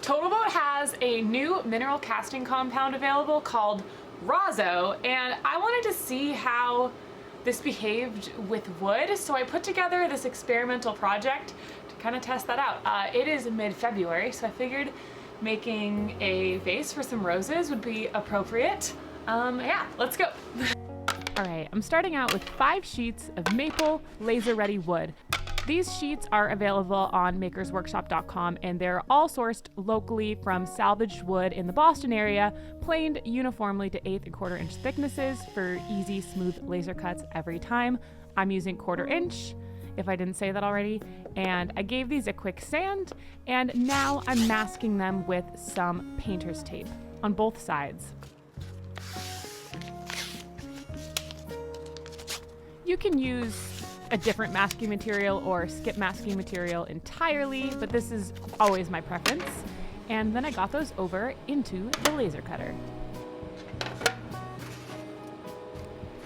Total Boat has a new mineral casting compound available called RAZZO, and I wanted to see how this behaved with wood, so I put together this experimental project to kind of test that out. It is mid-February, so I figured making a vase for some roses would be appropriate. Yeah, let's go. All right, I'm starting out with 5 sheets of maple laser-ready wood. These sheets are available on makersworkshop.com, and they're all sourced locally from salvaged wood in the Boston area, planed uniformly to 1/8 and 1/4 inch thicknesses for easy, smooth laser cuts every time. I'm using 1/4 inch, if I didn't say that already, and I gave these a quick sand, and now I'm masking them with some painter's tape on both sides. You can use a different masking material or skip masking material entirely, but this is always my preference. And then I got those over into the laser cutter.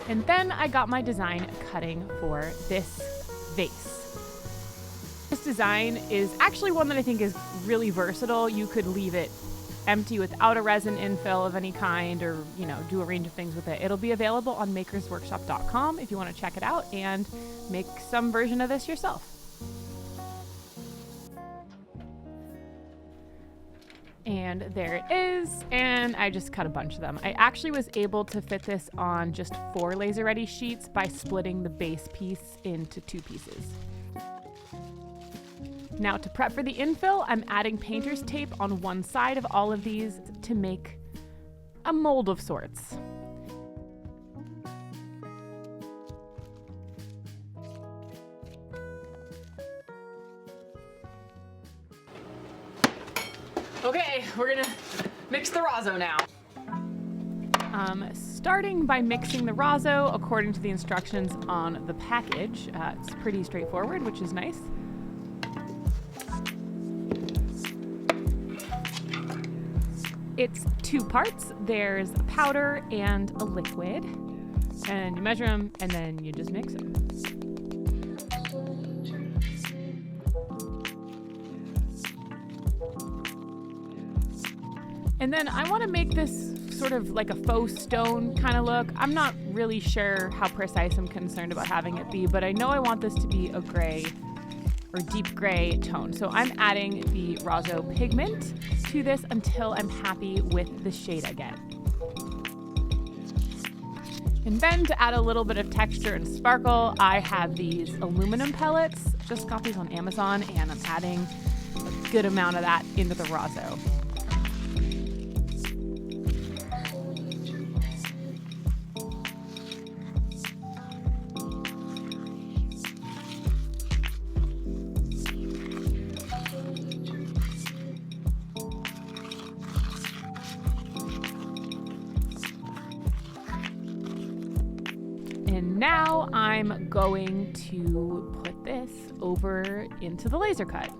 And then I got my design cutting for this vase. This design is actually one that I think is really versatile. You could leave it empty without a resin infill of any kind, or do a range of things with it. It'll be available on makersworkshop.com if you want to check it out and make some version of this yourself. And there it is, and I just cut a bunch of them. I actually was able to fit this on just 4 laser ready sheets by splitting the base piece into 2 pieces. Now, to prep for the infill, I'm adding painter's tape on one side of all of these to make a mold of sorts. Okay, we're gonna mix the RAZZO now. Starting by mixing the RAZZO according to the instructions on the package. It's pretty straightforward, which is nice. It's 2 parts. There's a powder and a liquid, and you measure them and then you just mix them. And then I want to make this sort of like a faux stone kind of look. I'm not really sure how precise I'm concerned about having it be, but I know I want this to be a gray or deep gray tone. So I'm adding the RAZZO pigment to this until I'm happy with the shade I get. And then to add a little bit of texture and sparkle, I have these aluminum pellets. Just got these on Amazon, and I'm adding a good amount of that into the RAZZO. And now I'm going to put this over into the laser cut.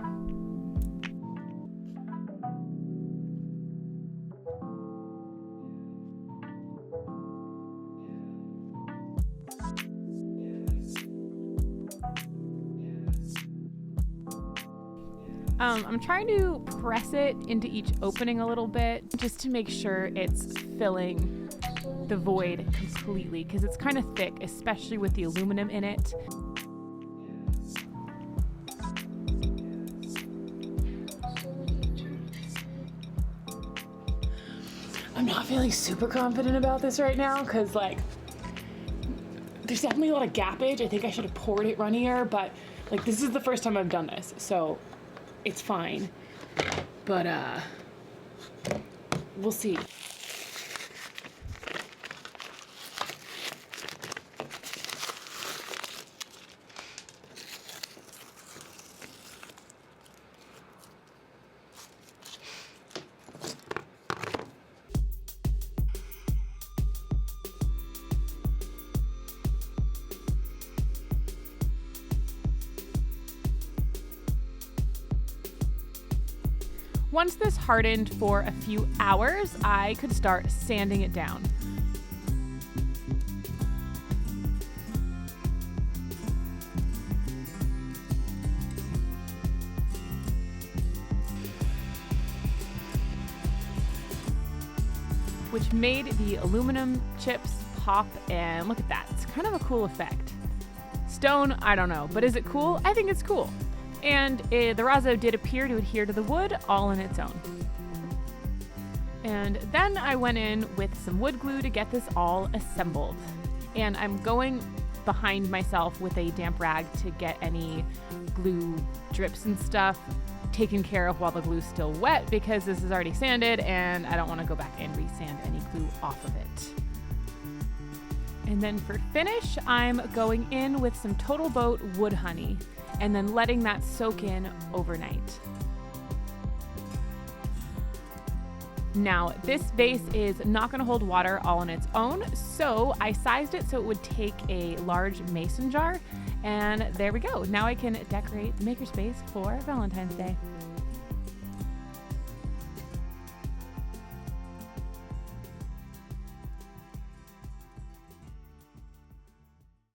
I'm trying to press it into each opening a little bit just to make sure it's filling the void completely, because it's kind of thick, especially with the aluminum in it. I'm not feeling super confident about this right now because there's definitely a lot of gappage. I think I should have poured it runnier, but this is the first time I've done this, so it's fine. But we'll see. Once this hardened for a few hours, I could start sanding it down. which made the aluminum chips pop, and look at that. It's kind of a cool effect. Stone, I don't know, but is it cool? I think it's cool. And the Razo did appear to adhere to the wood all on its own. And then I went in with some wood glue to get this all assembled. And I'm going behind myself with a damp rag to get any glue drips and stuff taken care of while the glue's still wet, because this is already sanded and I don't want to go back and re-sand any glue off of it. And then for finish, I'm going in with some Total Boat wood honey and then letting that soak in overnight. Now, this vase is not going to hold water all on its own, so I sized it so it would take a large mason jar, and there we go. Now I can decorate the makerspace for Valentine's Day.